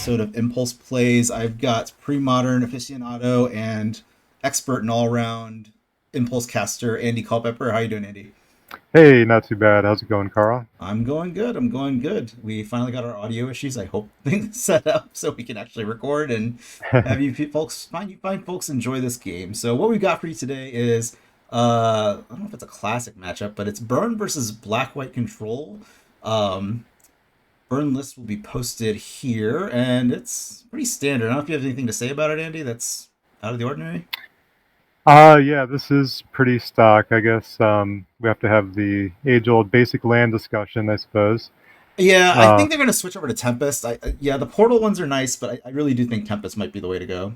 episode of Impulse Plays. I've got pre-modern aficionado and expert and all-around impulse caster Andy Culpepper. How you doing, Andy? Hey, not too bad. How's it going, Carl? I'm going good. I'm going good. We finally got our audio issues. I hope things set up so we can actually record and have folks find folks enjoy this game. So what we got for you today is I don't know if it's a classic matchup, but it's Burn versus Black White Control. Um, Burn list will be posted here, and it's pretty standard. I don't know if you have anything to say about it, Andy. That's out of the ordinary. Yeah, this is pretty stock. I guess we have to have the age-old basic land discussion, I suppose. Yeah, I Uh, think they're going to switch over to Tempest. Yeah, the portal ones are nice, but I really do think Tempest might be the way to go.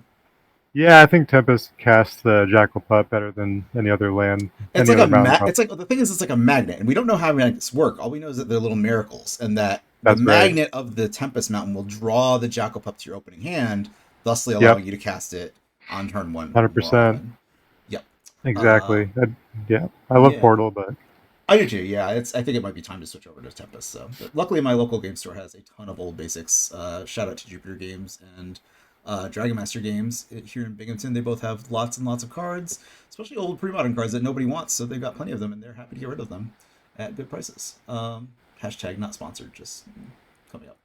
yeah, I think Tempest casts the Jackal Putt better than any other land, It's any like other mountain putt. it's like the thing is it's like a magnet, and we don't know how magnets work. All we know is that they're little miracles, and that the That's right. magnet of the Tempest Mountain will draw the Jackal Pup to your opening hand, thusly Yep, allowing you to cast it on turn one more 100%. often. Yep. Uh, Exactly. Yeah, I love yeah. Portal, but I do too. Yeah, I think it might be time to switch over to Tempest. So, but luckily, my local game store has a ton of old basics. Shout out to Jupiter Games and Dragon Master Games here in Binghamton. They both have lots and lots of cards, especially old pre-modern cards that nobody wants. So they've got plenty of them, and they're happy to get rid of them at good prices. Hashtag not sponsored, just coming up.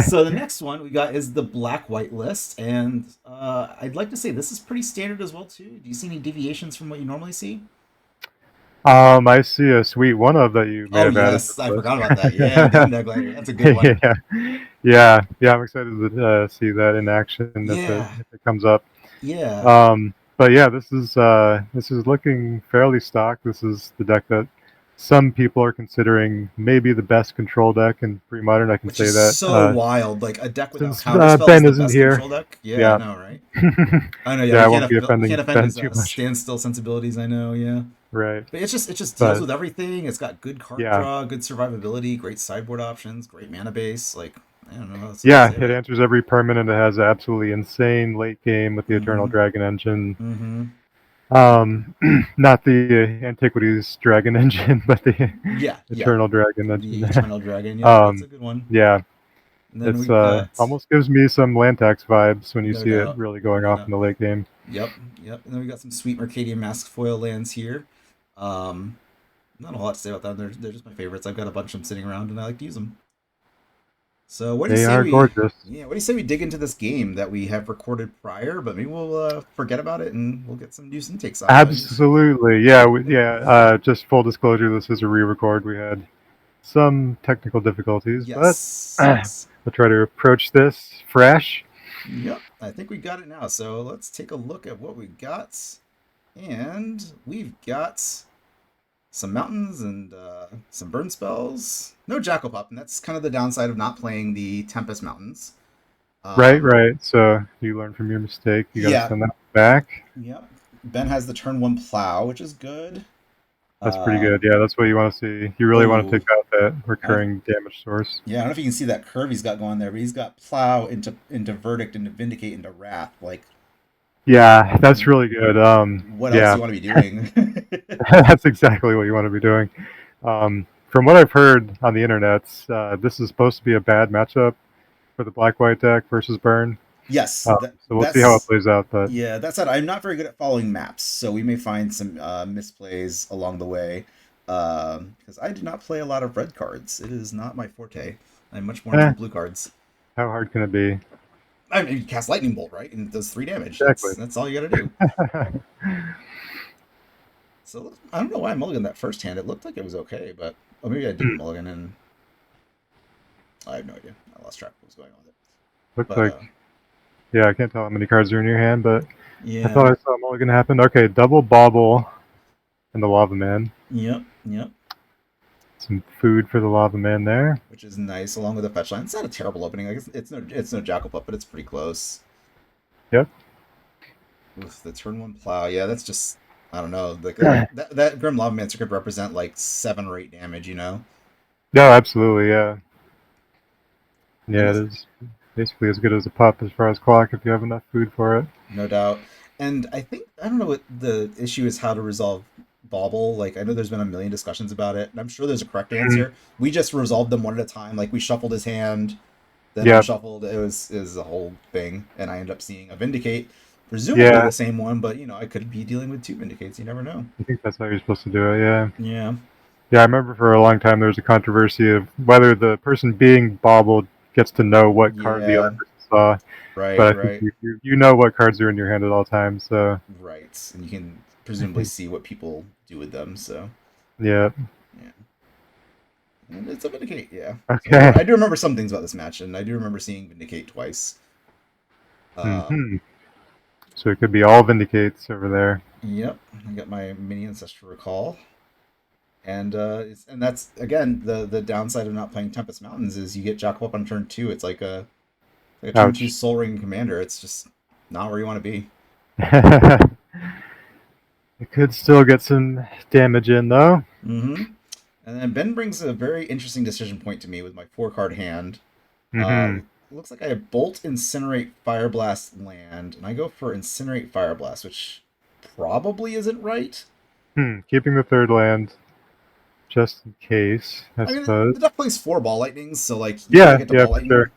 So the next one we got is the black white list, and I'd like to say this is pretty standard as well too. Do you see any deviations from what you normally see? I see a sweet one of that you may Oh have added to yes, I the forgot about that. Yeah, Demon Neglector. That's a good list. one. Yeah. I'm excited to see that in action Yeah, if it comes up. yeah, But yeah, this is looking fairly stock. This is the deck that some people are considering maybe the best control deck in pre-modern. I can which say is that so wild. Like a deck without since counterspell is Ben the isn't best here. control deck. Yeah, I Yeah, know, right? yeah, I know. Yeah, I won't be we can't offending offend Ben his too much. standstill sensibilities. I know. Yeah, Right, but it just deals but with everything. It's got good card yeah, draw, good survivability, great sideboard options, great mana base. Like I don't know what else to yeah, say it about it. answers every permanent. It has absolutely insane late game with the Eternal Mm-hmm. Dragon engine. Mm-hmm. Um, Not the Antiquities Dragon engine, but the Yeah, yeah. Eternal Dragon The engine. Eternal Dragon. Yep, that's a good one. Yeah, And then it's we've got almost gives me some Lantax vibes when you no see it doubt, really going no off doubt. in the late game. Yep, yep. And then we got some sweet Mercadian Mask foil lands here. Um, Not a whole lot to say about them. They're just my favorites. I've got a bunch of them sitting around, and I like to use them. So what do you They say are we? gorgeous. Yeah, what do you say we dig into this game that we have recorded prior, but maybe we'll forget about it and we'll get some news intakes off of it. Absolutely, yeah, yeah. Just full disclosure, this is a re-record. We had some technical difficulties, but Yes, I'll yes. try to approach this fresh. Yep, I think we got it now. So let's take a look at what we got. And we've got some mountains and some burn spells. No Jackal Pup, and that's kind of the downside of not playing the Tempest Mountains. Right, Um, right. So you learn from your mistake. You got to yeah, send that back. yep. Ben has the turn one plow, which is good. That's pretty Uh, good. Yeah, that's what you want to see. You really want to oh, take out that I don't, recurring damage source. yeah, I don't know if you can see that curve he's got going there, but he's got plow into verdict, into vindicate, into wrath. Like, Yeah, that's really good. what else do Yeah, you want to be doing? that's exactly what you want to be doing. From what I've heard on the internet, this is supposed to be a bad matchup for the black white deck versus burn. Yes, So we'll see how it that's plays out. But yeah. That said, I'm not very good at following maps, so we may find some misplays along the way. Because I do not play a lot of red cards. It is not my forte. I'm much more into eh, the blue cards. how hard can it be? I mean, you cast lightning bolt, right, and it does 3 damage. Exactly. That's all you got to do. So I don't know why I mulliganed that first hand. It looked like it was okay, but oh, maybe I didn't mulligan, and I have no idea. I lost track of what was going on with it. Looks But like, yeah, I can't tell how many cards are in your hand, but I thought yeah, I saw a mulligan happen. Okay, double bobble and the lava man. yep, yep. Some food for the lava man there. Which is nice, along with the fetch line. It's not a terrible opening. Like it's no Jackal Pup, but it's pretty close. Yep. With the turn one plow, yeah, that's just I don't know. Like that Grim Lava Mancer could represent like 7 or 8 damage, you know. No, absolutely, yeah. And Yeah, it is basically as good as a pup as far as clock if you have enough food for it. no doubt. And I think I don't know what the issue is how to resolve Bauble. Like I know there's been a million discussions about it, and I'm sure there's a correct answer. We just resolved them one at a time. Like we shuffled his hand, Then Yep. unshuffled, it was a whole thing, and I ended up seeing a Vindicate, presumably Yeah. the same one, but I could be dealing with two Vindicates. You never know. I think that's how you're supposed to do it. Yeah. Yeah. Yeah. I remember for a long time there was a controversy of whether the person being bobbled gets to know what card the other Yeah. person saw. Right. But I think Right. you know what cards are in your hand at all times. So Right. And you can I presumably think see what people do with them. So yeah. yeah. And it's a Vindicate. Yeah. So Okay. I do remember some things about this match, and I do remember seeing Vindicate twice. Um, Hmm. So it could be all Vindicates over there. yep. I got my mini ancestor recall. And that's again the downside of not playing Tempest Mountains is you get Jack up on turn 2. It's like a turn 2 Ouch. Soul Ring commander. It's just not where you want to be. It could still get some damage in though. Mm-hmm. And then Ben brings a very interesting decision point to me with my 4 card hand. Uh, Hmm. looks like I have Bolt, Incinerate, Fire Blast, Land, and I go for Incinerate, Fire Blast, which probably isn't right. Keeping the third land just in case, I I mean, suppose. the deck plays 4 Ball Lightnings, so like you gotta Yeah, get to yeah, Ball for sure. Lightning.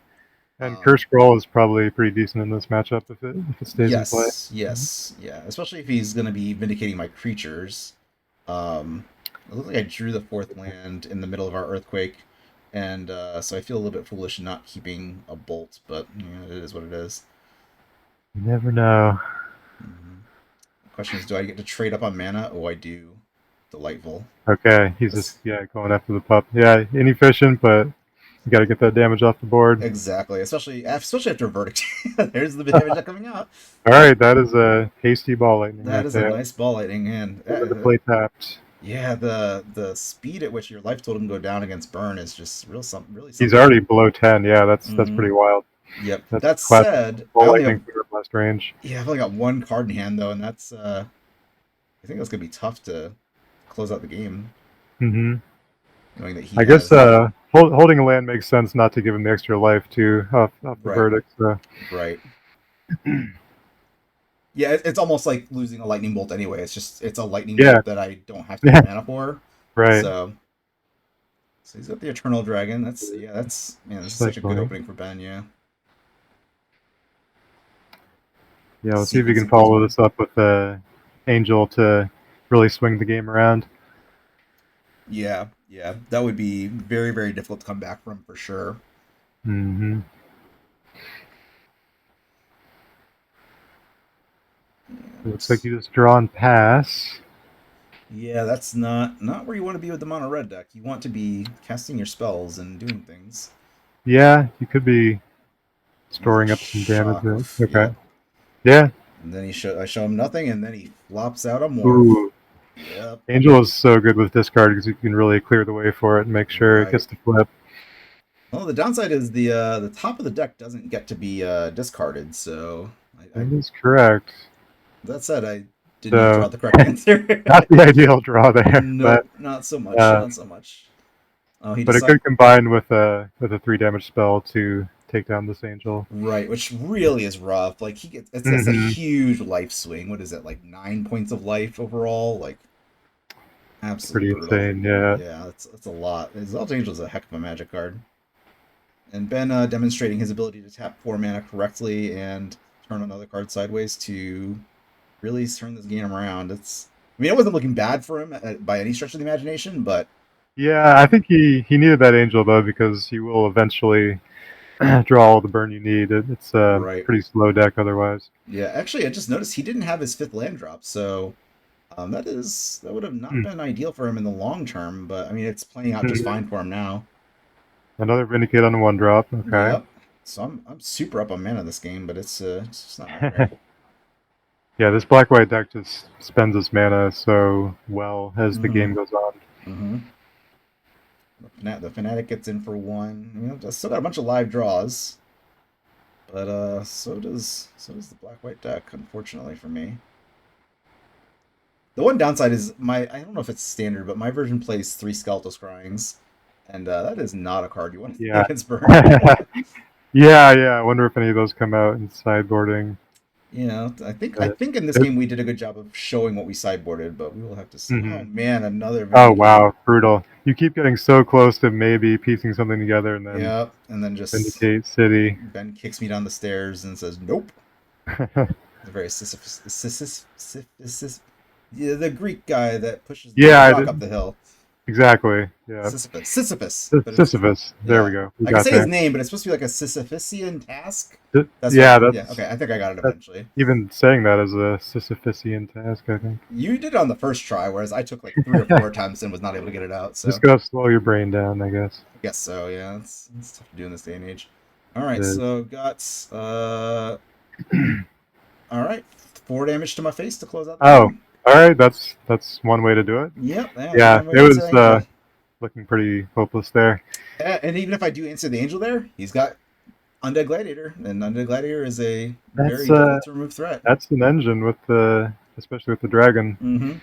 And Curse Um, Scroll is probably pretty decent in this matchup if it stays in play. yes, yes, yeah. Especially if he's gonna be vindicating my creatures. It looks like I drew the 4th land in the middle of our earthquake, and so I feel a little bit foolish not keeping a bolt, but it is what it is. You never know. Mm-hmm. The question is, do I get to trade up on mana? Oh, I do. Delightful. Okay, he's just That's going after the pup. Yeah, inefficient, but you got to get that damage off the board. exactly, especially after verdict. There's the damage not coming out. All right, that is a hasty ball lightning That right is a there. nice ball lightning, and Moving the play tapped. yeah, the speed at which your life totem go down against burn is just really He's something. already below 10. Yeah, that's Hmm. pretty wild. Yep. That's That classic said, I ball only lightning have for blast range. yeah, I've only got 1 card in hand though, and that's I think that's gonna be tough to close out the game, Hmm. knowing that he I guess has holding a land makes sense not to give him the extra life too off the right, verdict. So. right. Yeah, it's almost like losing a lightning bolt anyway. It's a lightning Yeah, bolt that I don't have to pay yeah, mana for. right. So he's got the Eternal Dragon. That's man, this is such a good Cycling. opening for Ben. Yeah, Yeah, we'll see if we can sequencing plays follow one. this up with Angel to really swing the game around. Yeah, yeah, that would be very very difficult to come back from for sure. Hmm. It looks like And you just draw and pass. yeah, that's not where you want to be with the mono red deck. You want to be casting your spells and doing things. Yeah, you could be There's a storing up some damage. shock of Okay. yep. Yeah. And then I show him nothing, and then he flops out a morph. Ooh. Yep. Angel is so good with discard because you can really clear the way for it and make sure it Right. gets to flip. Well, the downside is the top of the deck doesn't get to be discarded. So That is correct. that said, I did not draw So, the correct answer. not the ideal draw there, but Nope, not so much. uh, Not so much. Oh, he but it decided could combine with a 3 damage spell to take down this Angel. right, which really is rough. Like he gets it's a Hmm. huge life swing. What is it like 9 points of life overall? Like absolutely Pretty brutal. insane. Yeah. Yeah, that's a lot. Exalted Angel is a heck of a magic card. And Ben demonstrating his ability to tap 4 mana correctly and turn another card sideways to really turn this game around. I mean, it wasn't looking bad for him by any stretch of the imagination, but Yeah, I think he needed that Angel though because he will eventually draw all the burn you need. It's a right. pretty slow deck otherwise. Yeah, actually, I just noticed he didn't have his 5th land drop, so that would have not Hmm. been ideal for him in the long term. But I mean, it's playing out just fine for him now. Another Vindicate on a 1 drop. Okay. Yep. So I'm super up on mana this game, but it's just not my way. Yeah, this black white deck just spends its mana so well as the Mm-hmm. game goes on. Mm-hmm. The Fnatic gets in for 1. I still got a bunch of live draws, but so does the black white deck. Unfortunately for me, the one downside is I don't know if it's standard, but my version plays 3 Skeletal Scryings, and that is not a card you want to play Yeah. against burn. Yeah, yeah. I wonder if any of those come out in sideboarding. You know, I Uh, think in this it- game we did a good job of showing what we sideboarded, but we will have to see. Oh mhm. man, another Oh vindicate. wow, brutal! You keep getting so close to maybe piecing something together, and then Yep, and then just Vindicate City. Ben kicks me down the stairs and says, "Nope." The very yeah, the Greek guy that pushes the Yeah, I rock did up the hill. exactly. Yeah, Sisyphus, but it's Sisyphus. There we yeah. go. We I can got say his there. name, but it's supposed to be like a Sisyphusian task. That's what. Yeah, Yeah. Okay. I think I got it that's eventually. even saying that is a Sisyphusian task. I think. You did it on the first try, whereas I took like 3 or 4 attempts and was not able to get it out. Just So gotta slow your brain down, I guess. I guess so. Yeah, it's tough to do in this day and age. All right. It So got all right, 4 damage to my face to close out the Oh, game. all right. That's one way to do it. Yep. Yeah, that's Yeah, one way it into was Angel. looking pretty hopeless there. And even if I do answer the Angel there, he's got Undead Gladiator, and Undead Gladiator is a That's very difficult to remove threat. that's an engine with the especially with the dragon.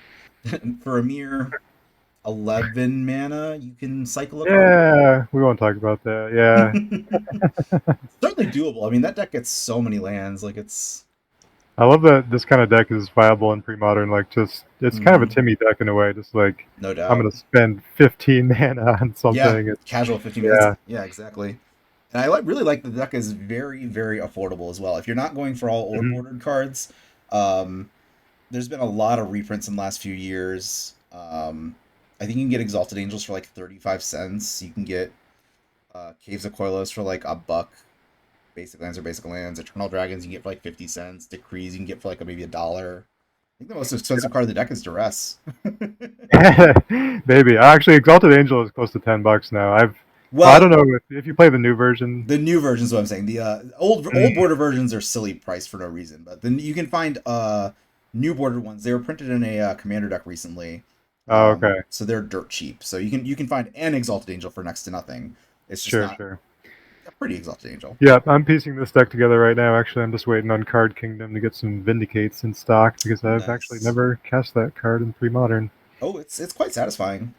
For a mere 11 mana, you can cycle a card. Yeah, we won't talk about that. Yeah, Certainly doable. I mean, that deck gets so many lands. Like it's I love that this kind of deck is viable in pre-modern. Like, just it's kind of a mhm, Timmy deck in a way. Just like no I'm doubt. gonna spend 15 mana on Yeah, something. casual 15 minutes. Yeah. Yeah, exactly. And really like the deck is very, very affordable as well. If you're not going for all old Mhm. bordered cards, um, there's been a lot of reprints in the last few years. I think you can get Exalted Angels for like 35 cents. You can get Caves of Koilos for like a buck. Basic lands are basic lands. Eternal Dragons you can get for like 50 cents. Decrees you can get for like maybe $1. I think the most expensive card of the deck is Duress. Maybe actually, Exalted Angel is close to $10 now. Well, I don't Well, know if you play the new version. the new versions, what I'm saying. The old Mm. border versions are silly priced for no reason, but then you can find new bordered ones. They were printed in a commander deck recently, Oh, okay. so they're dirt cheap. So you can find an Exalted Angel for next to nothing. It's just Sure, not sure. a pretty Exalted Angel. Yeah, I'm piecing this deck together right now. Actually, I'm just waiting on Card Kingdom to get some Vindicates in stock because I've actually Nice. never cast that card in pre-modern. Oh, it's quite satisfying.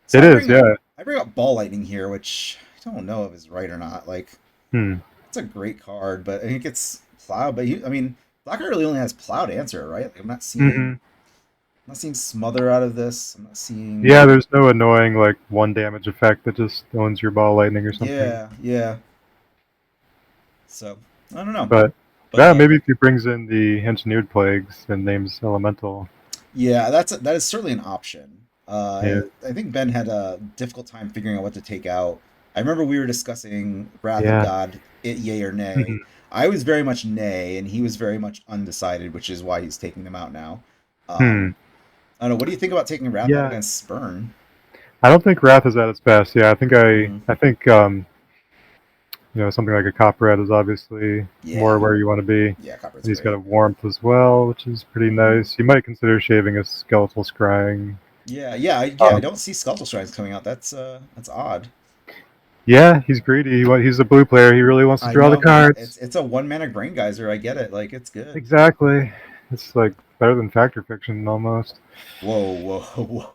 So It is, yeah. I bring up Ball Lightning here, which I don't know if is right or not. Like Hmm. it's a great card, but I think it's plowed. But I mean, Blackheart really only has plowed answer, right? Like, Hmm. I'm not seeing smother out of this. I'm not seeing. Yeah, there's no annoying like one damage effect that just owns your ball lightning or something. Yeah, yeah. So I don't know, But but yeah, maybe if he brings in the engineered plagues and names elemental. yeah, that is certainly an option. Yeah. I think Ben had a difficult time figuring out what to take out. I remember we were discussing Wrath of Yeah. God, yay or nay. Mhm. I was very much nay, and he was very much undecided, which is why he's taking them out now. Hmm. I don't know. What do you think about taking Wrath out Yeah. against Spurn? I don't think Wrath is at its best. Yeah, Mm, I think something like a Copperhead is obviously more yeah, where you want to be. And yeah, Copper's he's got great. a warmth as well, which is pretty Hmm. nice. You might consider shaving a skeletal scrying. Yeah. I don't see Skulltulas Shrines coming out. That's odd. Yeah, he's greedy. He's a blue player. He really wants to I draw the know. cards. It's a 1 mana Brain Geyser. I get it. Like it's good. Exactly. It's like better than Factor Fiction almost. Whoa. Whoa.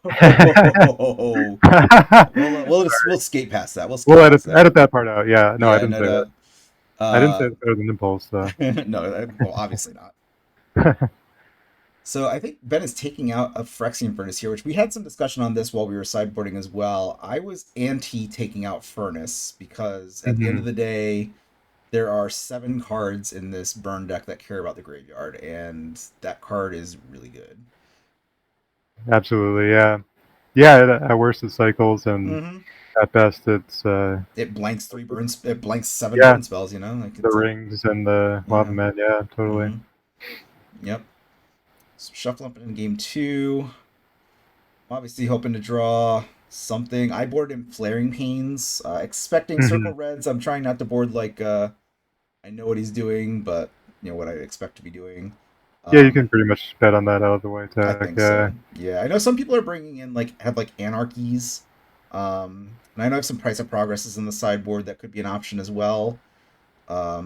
We'll skate past that. We'll skate We'll past that. edit that part out. Yeah, no, I Yeah, didn't no say that. doubt. I didn't say Uh, it's better than Impulse though. no, well, obviously not. So I think Ben is taking out a Phyrexian Furnace here, which we had some discussion on this while we were sideboarding as well. I was anti taking out Furnace because at the end Hmm. of the day, there are 7 cards in this burn deck that care about the graveyard, and that card is really good. Absolutely, yeah, yeah. At worst, it cycles, and Mm-hmm. at best, it's It blanks it blanks 7 yeah, burn spells. Like the it's rings and the lava yeah. men. Yeah, totally. Mm-hmm. Yep. So shuffle up in game 2. Obviously hoping to draw something. I boarded in Flaring Pains, expecting Hmm. Circle Reds. I'm trying not to board like I know what he's doing, but what I expect to be doing. Yeah, you can Um, pretty much bet on that out of the way I tag. think Yeah. so. Yeah, I know some people are bringing in have like anarchies. And I know I have some Price of Progresses in the sideboard that could be an option as well. I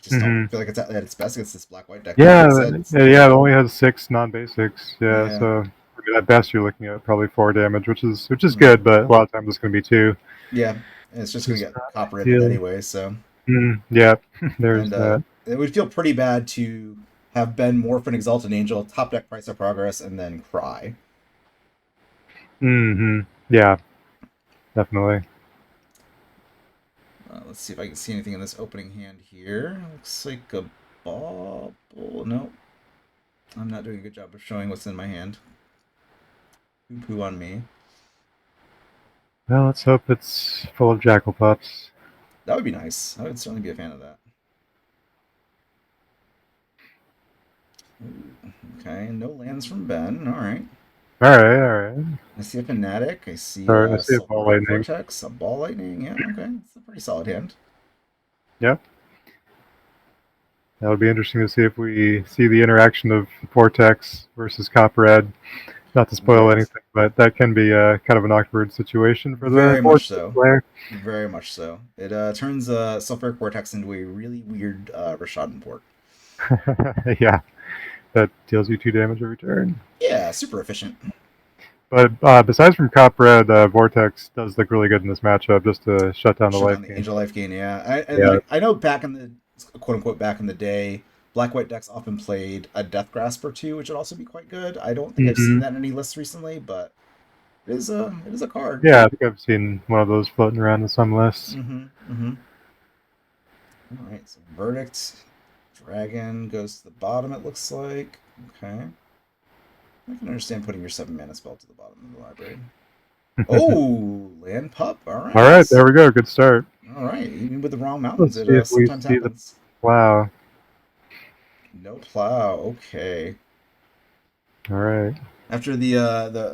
just don't Hmm. feel like it's at its best against this black white deck. Like Yeah, I said, yeah. It only has 6 non-basics. Yeah, yeah. so I mean, at best, you're looking at probably 4 damage, which is good, Hmm. but a lot of times it's going to be 2, Yeah, and it's just which gonna is get not copper ended ideal. anyway. So Yeah, there's and that. it would feel pretty bad to have Ben morph an Exalted Angel, top deck Price of Progress, and then cry. Hmm. Yeah, definitely. Let's see if I can see anything in this opening hand here. Looks like a bauble. No, I'm not doing a good job of showing what's in my hand. Poo poo on me. Well, let's hope it's full of jackal pups. That would be nice. I would certainly be a fan of that. Ooh, okay, no lands from Ben. All right. All right, all right. I see a Fanatic. I see All right, I a see a ball Sulfuric lightning. Vortex, a Ball Lightning. Yeah, okay. It's a pretty solid hand. Yep. That'll be interesting to see if we see the interaction of Vortex versus Copperhead. Not to spoil Yes. anything, but that can be kind of an awkward situation for the Very much Vortex so. player. Very much so. It turns Sulfuric Vortex into a really weird Rashadan port. Yeah, that deals you 2 damage every turn. Yeah, super efficient. But besides from Copperhead, Vortex does look really good in this matchup just to shut down the Shut life down the gain. Angel Life Gain, yeah. Yeah. I know back in the quote unquote back in the day, Black White decks often played a Death Grasp or two, which would also be quite good. I don't think I've seen Hmm. that in any lists recently, but it is a card. Yeah, I think I've seen one of those floating around in some lists. Mm-hmm. Mm-hmm. All right, so Verdict Dragon goes to the bottom, it looks like. Okay. I can understand putting your 7 mana spell to the bottom of the library. Oh, land pup. All All right, right. there we go. Good start. All right. Even with the wrong mountains, Let's it see if we sometimes see the happens. plow. No plow. Okay. All right. After the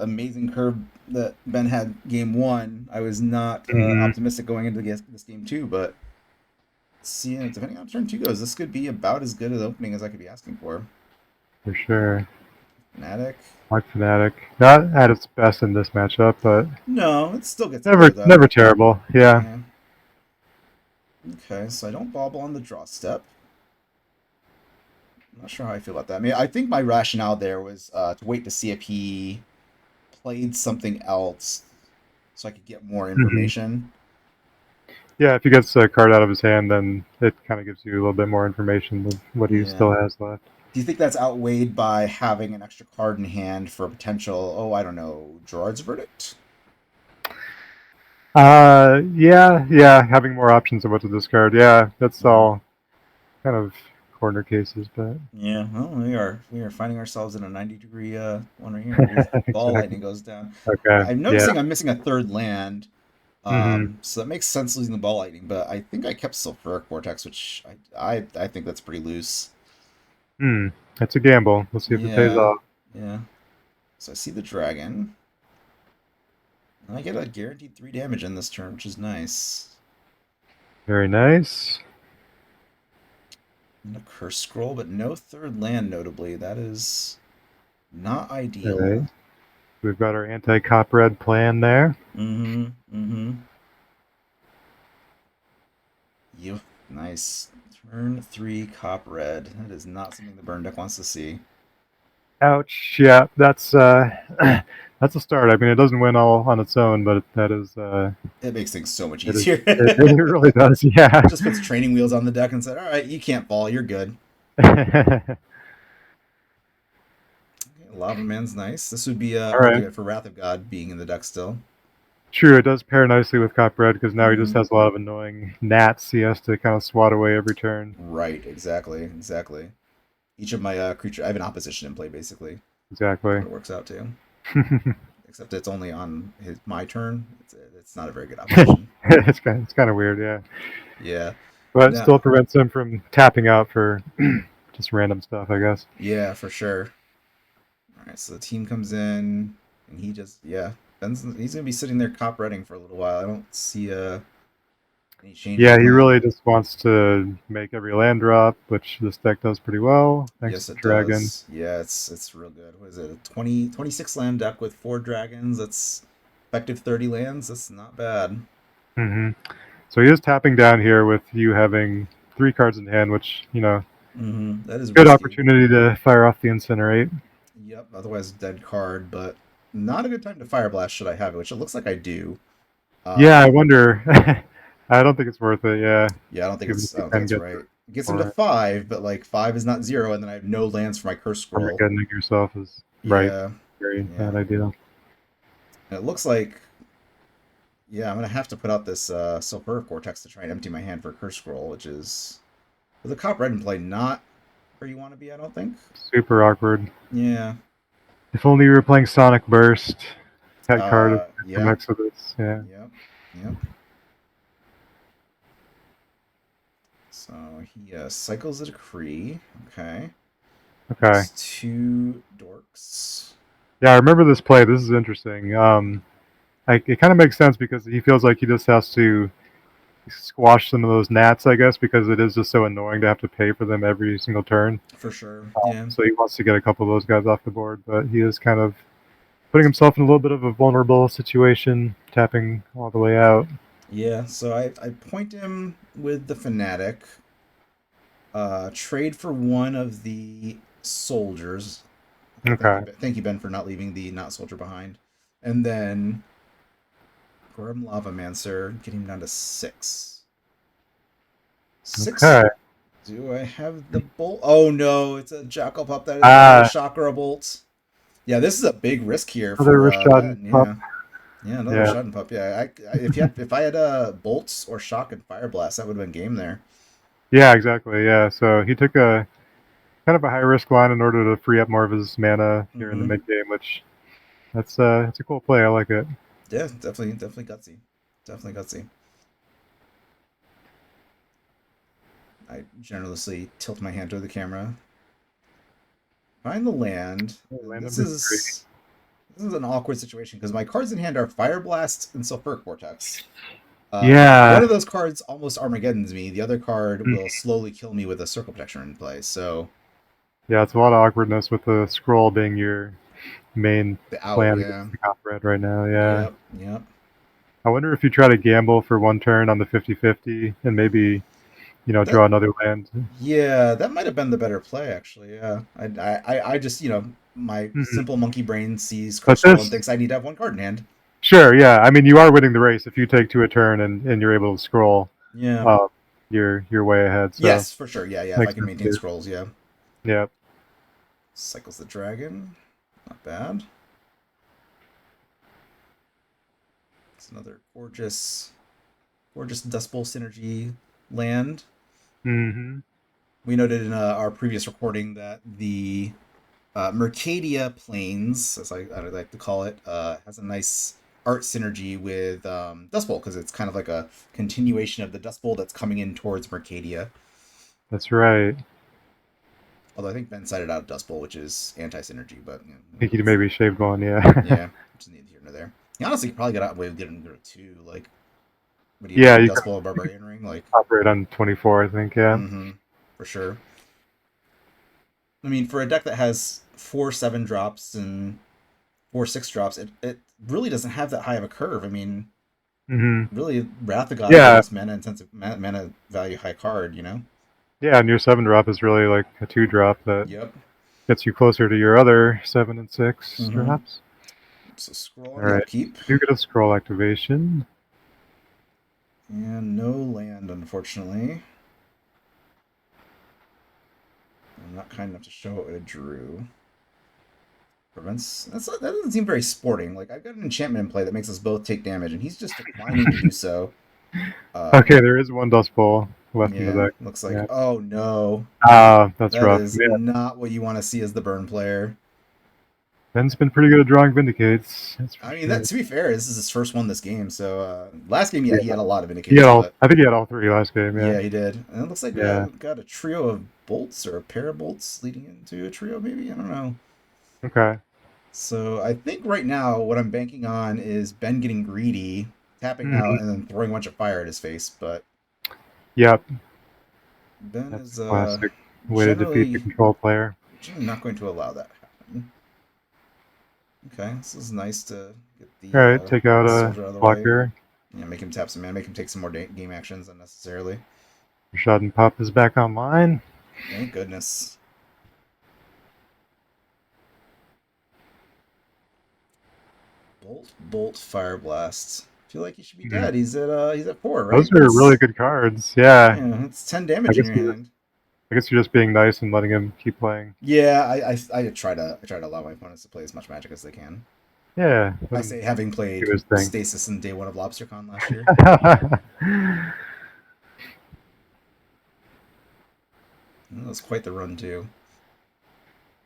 amazing curve that Ben had game one, I was not Mhm. optimistic going into this game two, but seeing depending on how turn two goes, this could be about as good an opening as I could be asking for. For sure. Fnatic. Mark Fnatic. Not at its best in this matchup, but No, it still gets it never there though. never terrible. Yeah. Yeah. Okay, so I don't bobble on the draw step. I'm not sure how I feel about that. I mean, I think my rationale there was to wait to see if he played something else so I could get more Hmm. information. Yeah, if he gets a card out of his hand, then it kind of gives you a little bit more information with what he Yeah. still has left. Do you think that's outweighed by having an extra card in hand for potential, oh, I don't know, Gerard's Verdict? Yeah. Having more options of what to discard. Yeah, that's Mm-hmm. all kind of corner cases, but Yeah, well, we are finding ourselves in a 90-degree one right here. Oof, ball lightning exactly. goes down. Okay. I'm Yeah. noticing I'm missing a third land, Hmm. so that makes sense losing the ball lightning. But I think I kept Sulfuric Vortex, which I think that's pretty loose. Hmm. That's a gamble. Let's see if it pays Yeah, off. yeah. So I see the dragon. And I get a guaranteed 3 damage in this turn, which is nice. Very nice. And a curse scroll, but no third land. Notably, that is not All right. ideal. We've got our anti-cop red plan there. Mm-hmm. Mm-hmm. Yep. Nice. Turn three, cop red. That is not something the burn deck wants to see. Ouch. Yeah, that's that's a start. I mean, it doesn't win all on its own, but that is It makes things so much it is easier. it really does. Yeah. Just puts training wheels on the deck and said, "All right, you can't fall. You're good." Okay, Lava Man's nice. This would be All right. argument for Wrath of God being in the deck still. True, it does pair nicely with Cop Red because now he just Mm-hmm. has a lot of annoying gnats he has to kind of swat away every turn. Right. Exactly. Exactly. Each of my creature, I have an opposition in play basically. That's Exactly. what it works out to. Except it's only on my turn. It's not a very good opposition. It's kind of weird, yeah. Yeah. But it still Now, prevents him from tapping out for just random stuff, I guess. yeah, for sure. All right, so the team comes in, and he just he's gonna be sitting there cop reading for a little while. I don't see any changes Yeah, he planned. really just wants to make every land drop, which this deck does pretty well, thanks Yes, to the it dragon. does. Yeah, it's real good. What is it? A 26 land deck with 4 dragons. That's effective 30 lands. That's not bad. Hmm. So he is tapping down here with you having 3 cards in hand, which, That is good risky. opportunity to fire off the Incinerate. Yep. Otherwise, dead card, but not a good time to fire blast should I have it, which it looks like I do. Yeah, I Um, wonder. I don't think it's worth it, yeah. yeah, Even if I you don't think can it's get right. It gets him to Or 5, but like 5 is not 0, and then I have no lands for my curse scroll. Armageddon yourself is right. Yeah, Very yeah. bad idea. And it looks like, yeah, I'm gonna have to put out this Sulfuric Vortex to try and empty my hand for curse scroll, which is with a cop red in play, not where you want to be, I don't think. Super awkward. Yeah. If only you were playing Sonic Burst. That card from Yeah. Exodus. Yeah. Yep. Yep. So he cycles a decree. Okay. Okay. It's 2 dorks. Yeah, I remember this play. This is interesting. It kind of makes sense because he feels like he just has to squash some of those gnats, I guess, because it is just so annoying to have to pay for them every single turn. For sure. Yeah. So he wants to get a couple of those guys off the board, but he is kind of putting himself in a little bit of a vulnerable situation, tapping all the way out. Yeah. So I point him with the Fanatic. Trade for one of the soldiers. Okay, Okay. thank you, Ben, for not leaving the not soldier behind. And then Grim Lavamancer, get him down to 6. 6. Okay. Do I have the bolt? Oh no, it's a Jackal Pup. That is not a Ah, shock or a bolt. Yeah, this is a big risk here another for Rashad Ben. pup. Yeah, yeah, another Yeah. Rashad Pup. Yeah, if I had bolts or shock and fire blast, that would have been game there. Yeah, exactly. Yeah. So he took a kind of a high risk line in order to free up more of his mana here in the Mm-hmm. mid game, which that's a cool play. I like it. Yeah, definitely gutsy, definitely gutsy. I generously tilt my hand toward the camera. Find the land. Land This number 3. is this is an awkward situation because my cards in hand are Fire Blast and Sulfuric Vortex. One Yeah. of those cards almost Armageddons me. The other card will slowly kill me with a Circle Protection in play. So Yeah, it's a lot of awkwardness with the scroll being your main the out, plan yeah, against the cop red right now. Yeah. yep, yep. I wonder if you try to gamble for one turn on the 50-50 and maybe, That draw another land. Yeah, that might have been the better play actually. Yeah, I just my Mhm. simple monkey brain sees But Curse Scroll and this, thinks I need to have one card in hand. sure, yeah. I mean, you are winning the race if you take 2 a turn and you're able to scroll. Yeah. Um, you're way ahead. So Yes, for sure. Yeah, yeah. If I makes can sense maintain too. scrolls, yeah. Yeah. Cycles the dragon. Not bad. It's another gorgeous Dust Bowl synergy land. Hmm. We noted in our previous recording that the Mercadia Plains, as I like to call it, has a nice art synergy with Dust Bowl because it's kind of like a continuation of the Dust Bowl that's coming in towards Mercadia. That's right. Although I think Ben cited out Dust Bowl, which is anti-synergy, but I think you maybe shaved one. Yeah. yeah, just need here and there. He honestly could probably get out away with getting rid of 2. Like, what do you Yeah, have? you Dust can Bowl, Barbarian Ring? Like, operate on 24, I think. Yeah. mm-hmm, for sure. I mean, for a deck that has 4/7 drops and 4/6 drops, it really doesn't have that high of a curve. I mean, Hmm. really, Wrath of God is the Yeah. most mana intensive, mana value high card. Yeah, and your 7 drop is really like a 2 drop that Yep. gets you closer to your other 7 and 6 Mm-hmm. drops. So scroll All on the right. upkeep, You get a scroll activation. and no land, unfortunately. I'm not kind enough to show what I drew. Prevents. That doesn't seem very sporting. Like, I've got an enchantment in play that makes us both take damage, and he's just declining to do so. Okay, there is one Dust Bowl left in the Yeah, deck. looks like. Yeah. Oh no, Ah, that's that rough. is Yeah. not what you want to see as the burn player. Ben's been pretty good at drawing Vindicates. That's for I mean, sure. that to be fair, this is his first one this game. So last game, yeah, Yeah. he had a lot of indicates, but I think he had all 3 last game. Yeah. yeah, he did. And it looks like Yeah. got a trio of bolts or a pair of bolts leading into a trio, maybe. I don't know. Okay. So I think right now what I'm banking on is Ben getting greedy, tapping Hmm. out, and then throwing a bunch of fire at his face. But Yep. Ben That's is a classic way to defeat the generally control player. not going to allow that to happen. Okay, this is nice to get All right, take out the a soldier out of the way. blocker. Yeah, make him tap some mana, make him take some more game actions unnecessarily. Rashad and Pop is back online. Thank goodness. Bolt, Fire Blast. I feel like he should be Hmm. dead. He's at 4, right? Those are really good cards. Yeah. Yeah, it's 10 I damage in guess your he was hand. I guess you're just being nice and letting him keep playing. Yeah, I try to allow my opponents to play as much Magic as they can. Yeah, let I him say, having do played his thing. Stasis in day one of LobsterCon last year. That was quite the run too.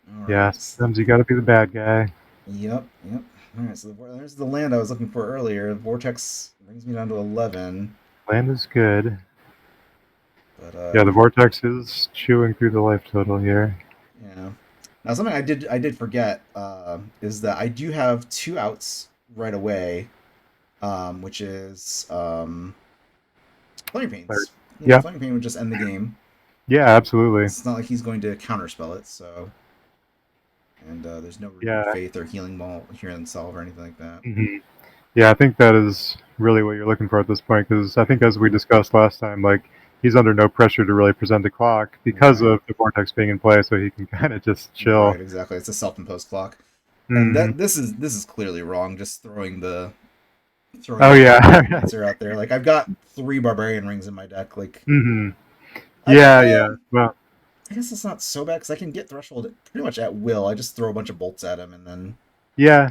All Yeah, right. sometimes you gotta be the bad guy. Yep, yep. All right, so there's the land I was looking for earlier. Vortex brings me down to 11, Land is good. but Yeah, the vortex is chewing through the life total here. yeah. Now something I did forget is that I do have two outs right away, which is Flaming Or- Pains. Yeah, Yeah, Flaming Pain would just end the game. yeah, absolutely. It's not like he's going to counterspell it, so and there's no renewed Yeah. faith or healing ball, healing salve or anything like that. hmm Yeah, I think that is really what you're looking for at this point, because I think as we discussed last time, like he's under no pressure to really present the clock because Right. of the vortex being in play, so he can kind of just chill. Right, exactly. It's a self-imposed clock. And hmm that this is clearly wrong, just throwing Oh the yeah. answer out there. Like I've got 3 barbarian rings in my deck. Like hmm I can Yeah, yeah. Well, I guess it's not so bad because I can get threshold pretty much at will. I just throw a bunch of bolts at him and then yeah,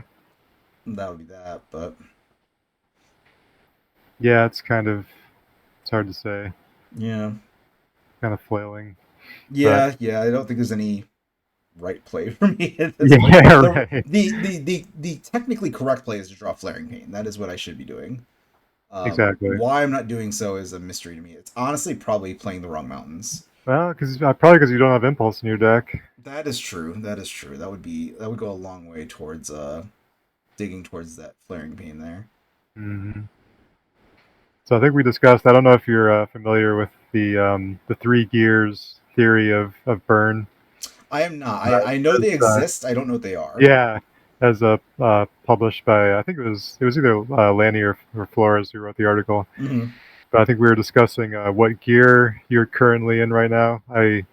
that would be that. But yeah. It's hard to say. yeah. Kind of flailing, but Yeah, I don't think there's any right play for me at this point. yeah, The right. the technically correct play is to draw Flaring Pain. That is what I should be doing. Exactly. Why I'm not doing so is a mystery to me. It's honestly probably playing the wrong mountains. Well, because probably because you don't have impulse in your deck. That is true. That is true. That would go a long way towards digging towards that Flaring Pain there. hmm So I think we discussed. I don't know if you're familiar with the three gears theory of burn. I am not. But I know they as, exist. I don't know what they are. yeah, as published by I think it was either Lanny or Flores who wrote the article. Hmm. But I think we were discussing what gear you're currently in right now. I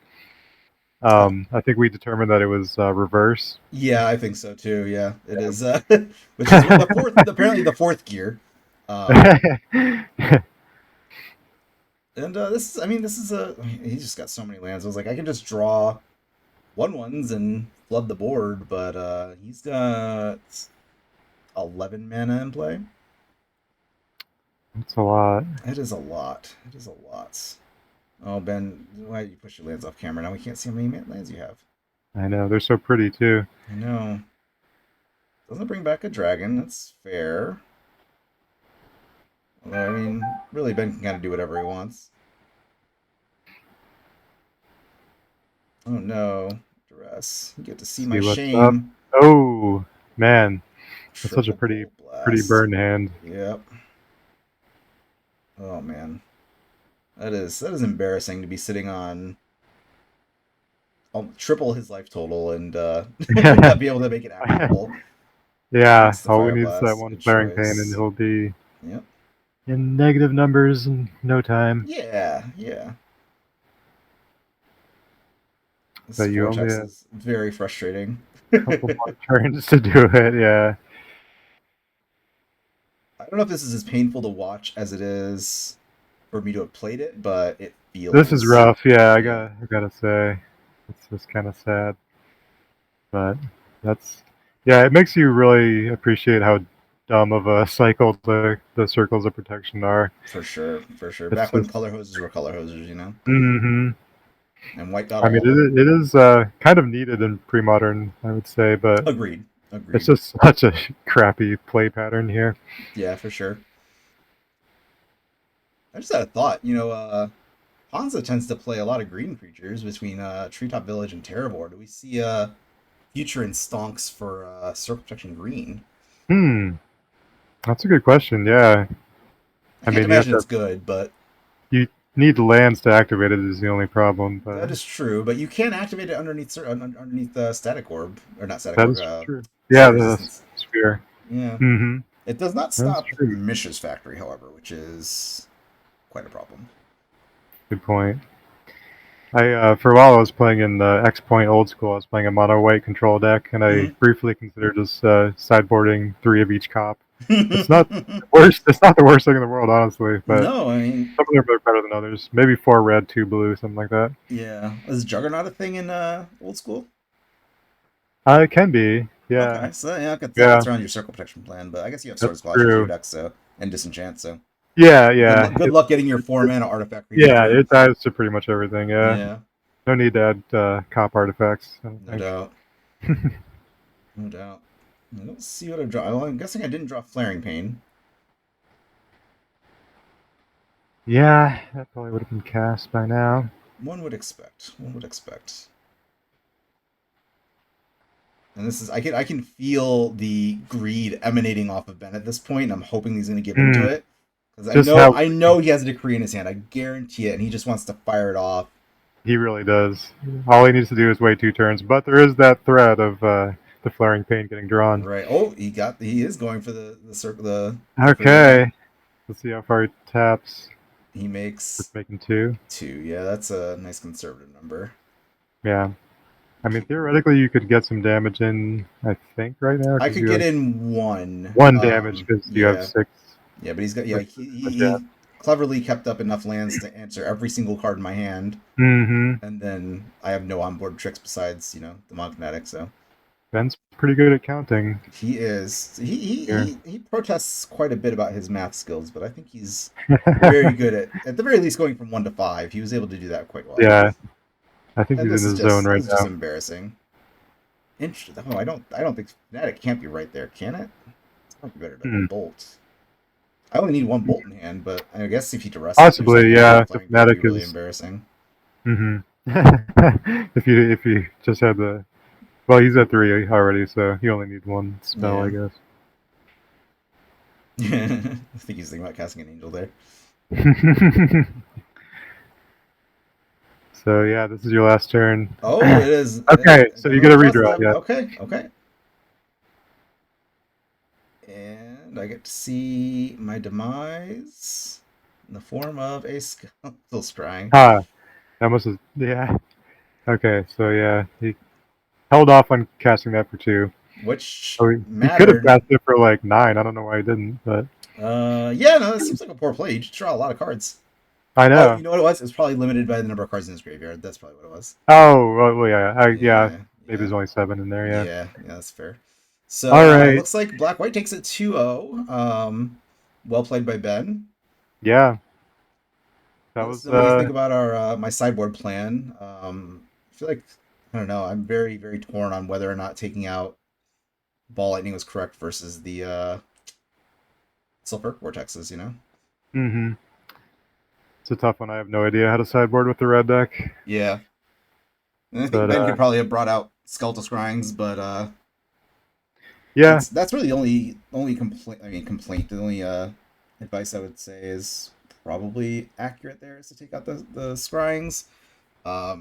think we determined that it was reverse. Yeah, I think so too. Yeah, it is. Which is the fourth. Apparently, the fourth gear. Um, and this is. I mean, this is a. He's just got so many lands. I was like, I can just draw 1/1s and flood the board, but he's got 11 mana in play. It's a lot. It is a lot. It is a lot. Oh, Ben, why did you push your lands off camera? Now we can't see how many lands you have. I know they're so pretty too. I know. Doesn't bring back a dragon. That's fair. Although, I mean, really, Ben can kind of do whatever he wants. Oh no. Duress. You get to see my See what's up. shame. Oh man, that's such a Triple pretty Bolt pretty Blast. burn hand. Yep. Oh man. That is embarrassing to be sitting on triple his life total and not be able to make it actionable. Yeah, Hence the all we Fire need is that Blast. one Good flaring pain, and choice. he'll be Yep. in negative numbers in no time. Yeah, yeah. This But you only vortex have is very frustrating. a couple more turns to do it. Yeah, I don't know if this is as painful to watch as it is for me to have played it, but it this is feels, rough. Yeah, yeah, I gotta say, it's just kind of sad. But that's yeah, it makes you really appreciate how dumb of a cycle the circles of protection are. for sure, for sure. It's Back when just. color hoses were color hoses, hmm and white got I mean, all of them. it is kind of needed in pre-modern, I would say, but Agreed, it's agreed. just such a crappy play pattern here. Yeah, for sure. I just had a thought. Hansa tends to play a lot of green creatures between Treetop Village and Terravor. Do we see future in stonks for Circle Protection Green? Hmm, that's a good question. Yeah, I I can't mean, you have imagine to it's good, but you need lands to activate it is the only problem, but that is true. But you can activate it underneath the Static Orb, or not Static that Orb, is true. Yeah, Slight the Resistance. sphere. Yeah. Mm-hmm. It does not That's stop true. Mishra's Factory, however, which is quite a problem. Good point. I for a while I was playing in the X Point old school. I was playing a mono white control deck, and I Hmm. briefly considered just sideboarding three of each cop. It's not worst. It's not the worst thing in the world, honestly. But No, I mean, some of them are better than others. Maybe 4 red, 2 blue, something like that. yeah. Is Juggernaut a thing in old school? It can be. Yeah. Okay, so yeah, that Yeah. gets around your circle protection plan, but I guess you have Sword That's Squash into your true. deck, so and Disenchant, so Yeah. good Yeah. luck. Good luck getting your 4 mana artifact Yeah. creature. It adds to pretty much everything. Yeah. Yeah, No need to add comp artifacts. I don't no think. doubt, no doubt. I don't see what I draw. Well, I'm guessing I didn't draw Flaring Pain. Yeah. That probably would have been cast by now. One would expect. One would expect. And this is I can feel the greed emanating off of Ben at this point, and I'm hoping he's going to give into Mm, it because just how I know he has a decree in his hand. I guarantee it, and he just wants to fire it off. he really does. All he needs to do is wait 2 turns. But there is that threat of the flaring pain getting drawn. Right. Oh, he is going for the circle the Okay. Let's see how far he taps. he Just makes making 2. 2. Yeah, that's a nice conservative number. Yeah. I mean, theoretically, you could get some damage in, I think, right now. I 'Cause could you get have in one. 1 damage because you have Yeah. 6. Yeah, but he's got Like, he cleverly kept up enough lands to answer every single card in my hand. Mm-hmm. And then I have no onboard tricks besides, the Monokinetic, so Ben's pretty good at counting. he is. He protests quite a bit about his math skills, but I think he's very good at the very least, going from 1 to 5. He was able to do that quite well. Yeah. I think And he's in his zone right this is just now. embarrassing. Interesting. Oh, I don't think Fnatic can't be right there, can it? It's might be better to bolt. I only need 1 bolt in hand, but I guess if he duress Possibly, yeah. The would Fnatic be really is. embarrassing. Mm-hmm. if you just had the. Well, he's at 3 already, so you only need 1 spell, I guess. I think he's thinking about casting an angel there. So yeah, this is your last turn. Oh, it is. Okay, so you get a redraw. Yeah. Okay. And I get to see my demise in the form of a Skeletal Scrying. That must have. Yeah. Okay, so yeah, he held off on casting that for 2. Which So he could have mattered. cast it for like 9. I don't know why he didn't, but Yeah, no, that seems like a poor play. You just draw a lot of cards. I know. Oh, you know what it was? It was probably limited by the number of cards in his graveyard. That's probably what it was. Oh, well, yeah. Maybe there's only 7 in there. Yeah. Yeah, that's fair. So All right. looks like Black White takes it 2-0. Well played by Ben. Yeah. That was. So what do you think about our my sideboard plan? I feel like I don't know. I'm very very torn on whether or not taking out Ball Lightning was correct versus the Sulfur Vortexes. Mm-hmm. It's a tough one. I have no idea how to sideboard with the red deck. Yeah. And I think Ben could probably have brought out Skeletal Scryings, but yeah, that's really the only complaint. The only advice I would say is probably accurate there is to take out the Scryings. But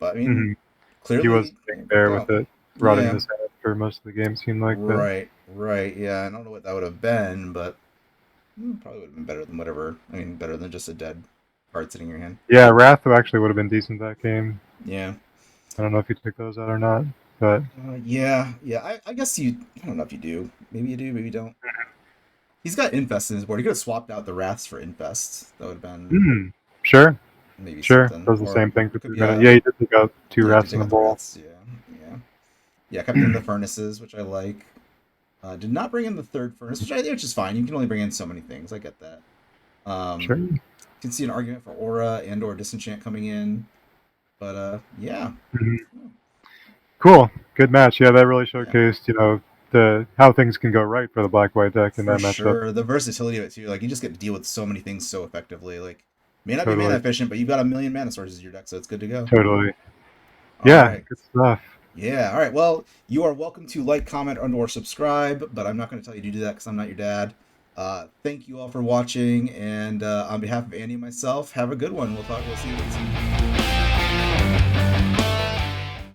I mean, clearly he was there with it, rotting Yeah. his head for most of the game. Seemed like that. Right. Yeah, I don't know what that would have been, but probably would have been better than whatever. I mean, better than just a dead card sitting in your hand. Yeah, Wrath actually would have been decent that game. Yeah. I don't know if you took those out or not, but yeah. I guess I don't know if you do. Maybe you do. Maybe you don't. He's got Infest in his board. He could have swapped out the Wraths for Infest. That would have been sure. Maybe Sure, something. does the Or same thing for could 3 be minutes. Yeah, he did take out 2 Wraths in the bowl. Yeah. Kept in the furnaces, which I like. Did not bring in the 3rd furnace, which is fine. You can only bring in so many things. I get that. Sure. You can see an argument for Aura and or Disenchant coming in, but yeah. Cool, good match. Yeah, that really showcased the how things can go right for the black-white deck in that matchup. Sure, the versatility of it too. Like you just get to deal with so many things so effectively. Like may not be mana efficient, but you've got a million mana sources in your deck, so it's good to go. Totally. All right. Good stuff. Yeah, all right. Well, you are welcome to like, comment, or subscribe, but I'm not going to tell you to do that because I'm not your dad. Thank you all for watching, and on behalf of Andy and myself, have a good one. We'll see you soon.